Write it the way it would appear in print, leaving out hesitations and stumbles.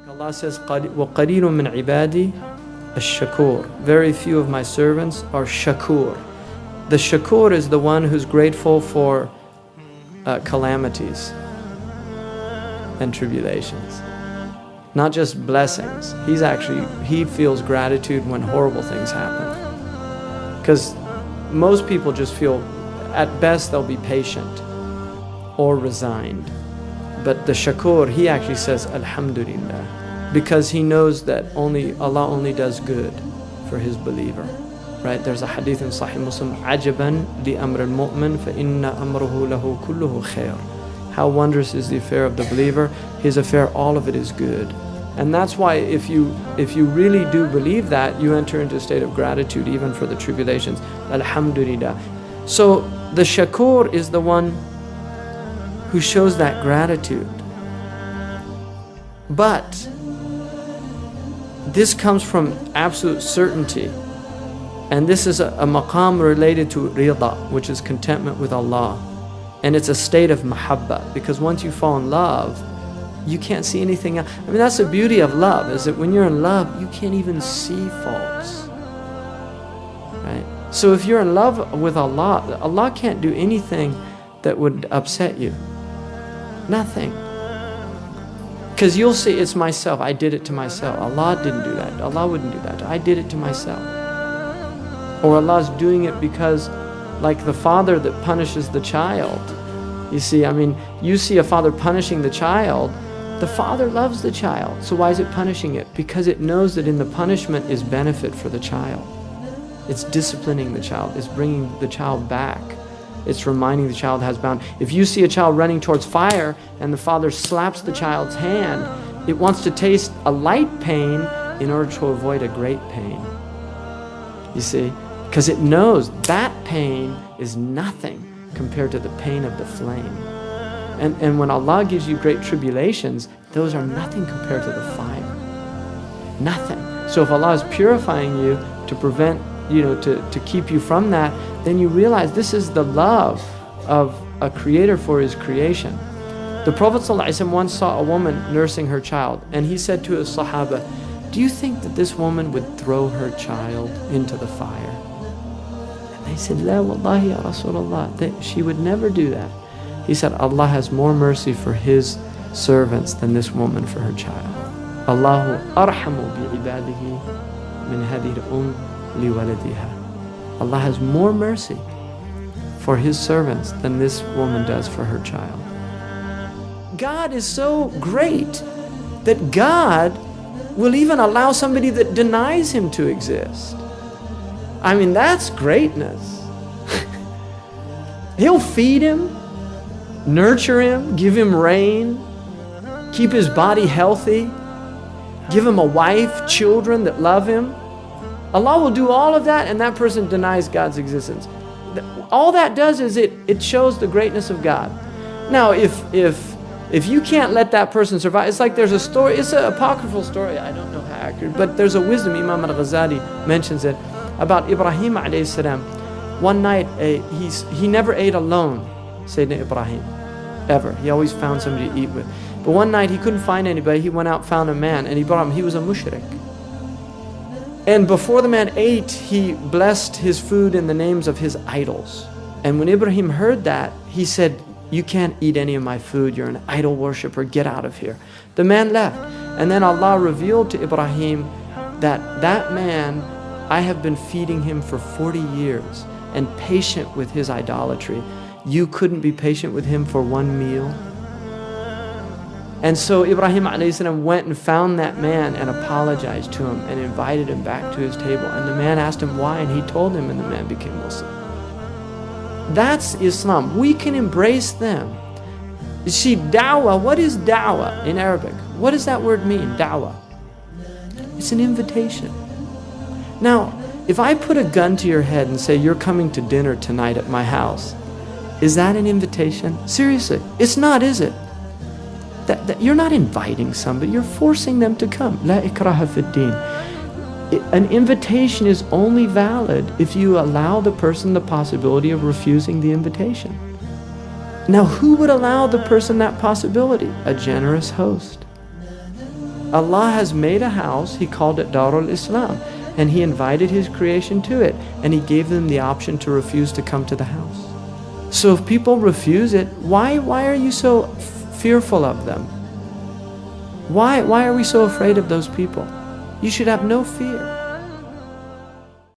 Allah says, وَقَلِيلٌ مِّنْ عِبَادِي الشَّكُورِ. Very few of my servants are shakur. The shakur is the one who's grateful for calamities and tribulations. Not just blessings. He feels gratitude when horrible things happen. Because most people just feel, at best they'll be patient or resigned. But the shakur, he actually says Alhamdulillah, because he knows that Allah only does good for his believer. Right? There's a hadith in Sahih Muslim, Ajaban li amr al-mu'min fa inna amruhu lahu kulluhu khair. How wondrous is the affair of the believer. His affair, all of it is good. And that's why if you really do believe that, you enter into a state of gratitude even for the tribulations. Alhamdulillah. So the shakur is the one who shows that gratitude. But this comes from absolute certainty. And this is a maqam related to rida, which is contentment with Allah. And it's a state of mahabba, because once you fall in love, you can't see anything else. I mean, that's the beauty of love, is that when you're in love, you can't even see faults. Right? So if you're in love with Allah, Allah can't do anything that would upset you. Nothing. Because you'll see, it's myself. I did it to myself. Allah didn't do that. Allah wouldn't do that. I did it to myself. Or Allah's doing it because, like the father that punishes the child. You see, I mean, you see a father punishing the child, the father loves the child. So why is it punishing it? Because it knows that in the punishment is benefit for the child. It's disciplining the child. It's bringing the child back. It's reminding the child has bound. If you see a child running towards fire and the father slaps the child's hand, it wants to taste a light pain in order to avoid a great pain. You see? Because it knows that pain is nothing compared to the pain of the flame. And when Allah gives you great tribulations, those are nothing compared to the fire. Nothing. So if Allah is purifying you to prevent, to keep you from that, then you realize this is the love of a creator for his creation. The Prophet ﷺ once saw a woman nursing her child, and he said to his Sahaba, "Do you think that this woman would throw her child into the fire?" And they said, "La wallahi ya Rasulullah," she would never do that. He said, Allah has more mercy for his servants than this woman for her child. Allahu arhamu bi ibadihi min hadhihi li waladiha. Allah has more mercy for his servants than this woman does for her child. God is so great that God will even allow somebody that denies him to exist. I mean, that's greatness. He'll feed him, nurture him, give him rain, keep his body healthy, give him a wife, children that love him. Allah will do all of that, and that person denies God's existence. All that does is it shows the greatness of God. Now, if you can't let that person survive, it's like there's a story, it's an apocryphal story, I don't know how accurate, but there's a wisdom, Imam al-Ghazali mentions it, about Ibrahim alayhi salam. One night, he never ate alone, Sayyidina Ibrahim, ever. He always found somebody to eat with. But one night he couldn't find anybody, he went out, found a man, and he brought him. He was a mushrik. And before the man ate, he blessed his food in the names of his idols. And when Ibrahim heard that, he said, "You can't eat any of my food, you're an idol worshiper, get out of here." The man left. And then Allah revealed to Ibrahim that man, I have been feeding him for 40 years and patient with his idolatry. You couldn't be patient with him for one meal? And so Ibrahim ﷺ went and found that man and apologized to him and invited him back to his table. And the man asked him why, and he told him, and the man became Muslim. That's Islam. We can embrace them. You see, da'wah, what is da'wah in Arabic? What does that word mean, da'wah? It's an invitation. Now, if I put a gun to your head and say, you're coming to dinner tonight at my house, is that an invitation? Seriously, it's not, is it? That you're not inviting somebody, you're forcing them to come. La ikraha fid din. An invitation is only valid if you allow the person the possibility of refusing the invitation. Now, who would allow the person that possibility? A generous host. Allah has made a house, He called it Darul Islam, and He invited His creation to it, and He gave them the option to refuse to come to the house. So if people refuse it, why are you so fearful of them? Why are we so afraid of those people? You should have no fear.